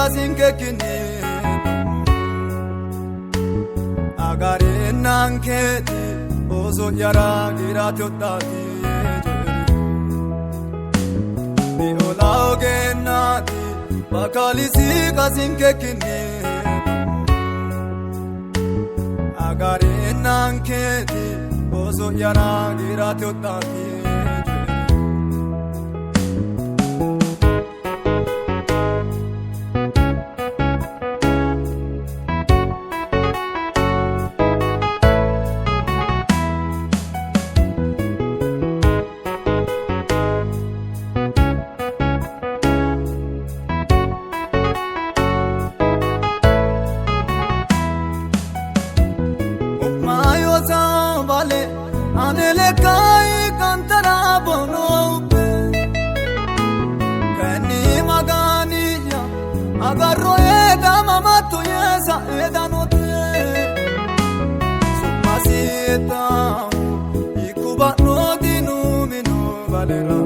kasinke kini agare nanketi ozo yara girate ottati mi olao genati bakalisi kasinke kini agare nanketi ozo yara girate ottati Anele kai cantara bonope Kani maganiya agarro eda mamato yesa eda note Sumasita ikuba no dinu minu valera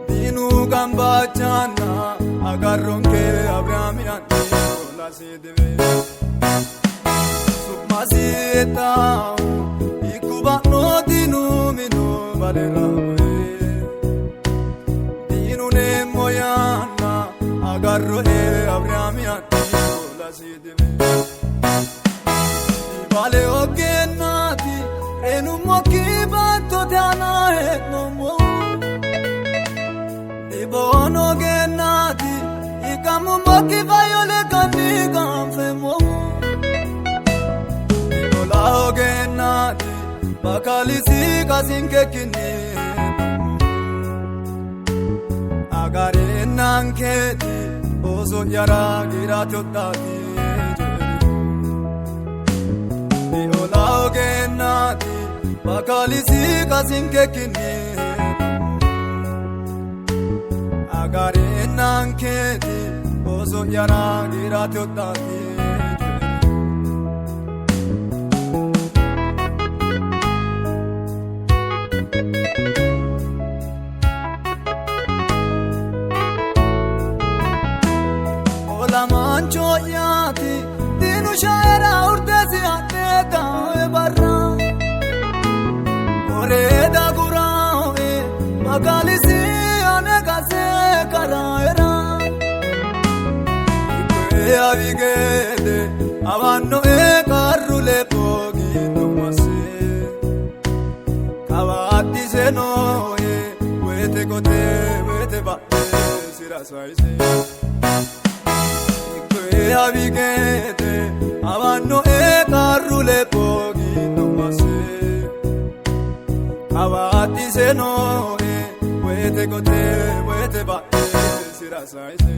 Dinu gamba chana agarro ke abramian la sideve Sumasita ikuba no dinu minu valera dinu ne moyana agarro e abramian la sideve vale ogenati enu mokibato dana e no mo ibono genati ikamu mokivayole kani gamfemo Genati bakalisi kasinke kini agare nanketi ozo yara girate ottati mi olao genati bakalisi kasinke kini agare nanketi ozo yara girate ottati Mancho yati dinu shaera urtesi ateta e barra Oreda gurao e magalisi anegase karaera Ikwe avigede avanno e karrule pogi tumase Kavati seno e wete kote wete batte sirasaise Avigete avanno e carrule pochi tomase Avati se no e wete kote wete batte sirasaise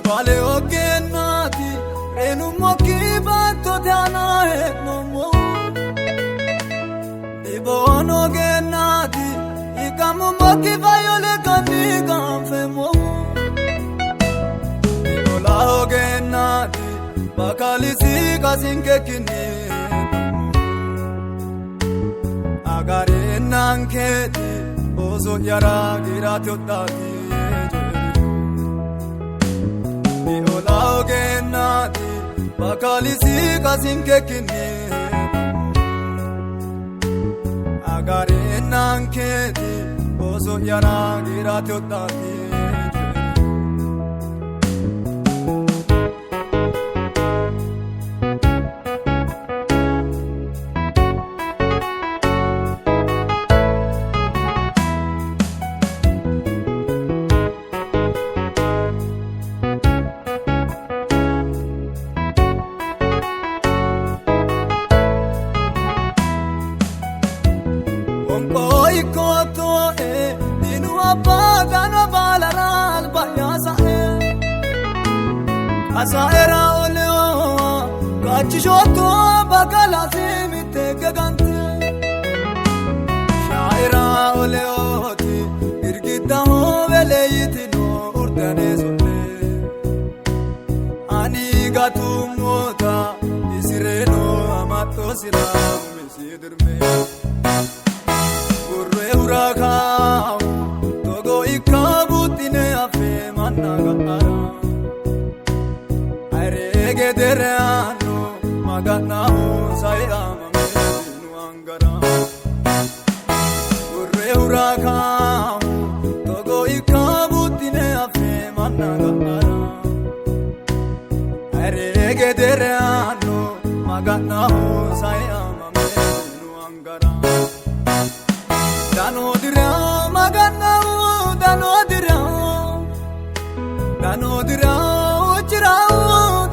Vale ogenati enu mokibato dana e no mo Ibono genati ikamu mokivayole kani gamfemo Genati bakalisi kasinke kini agare nanketi ozo yara girate ottati mi olao genati bakalisi kasinke kini agare nanketi ozo yara girate ottati Oi koto e dinu apaga no balaral bayasa e asa era oleo kachishotto bagala simite gagante shaira oleo ti irgita ho veleyiti no urdane solle ani gatumota isireno amato sira misidirme Urre huracão, togo e cabo tine a fe magana sai amame nu angara urre uraka togo ikabutine afe managara are gederano magana sai amame nu angara danodira magana danodira danodira uchra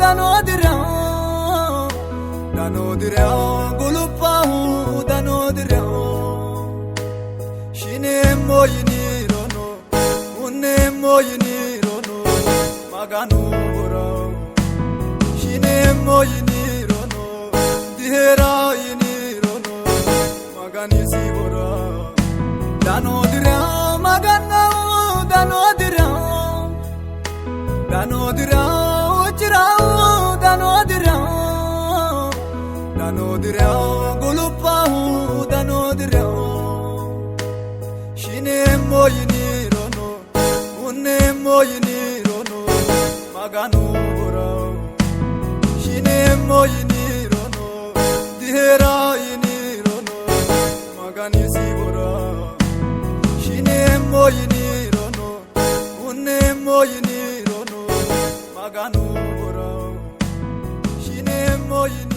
danodira danodira gulupa danodira shine moyini rono unne moyini rono maganu bora shine moyini rono dihera yini rono magani sibora danodira magana danodira danodira uchra danodira danodira gulupa danodira shine moyini rono unne moyini rono maganu bora shine moyini rono dihera yini rono magani sibora shine moyini rono unne moyini rono maganu bora shine moyini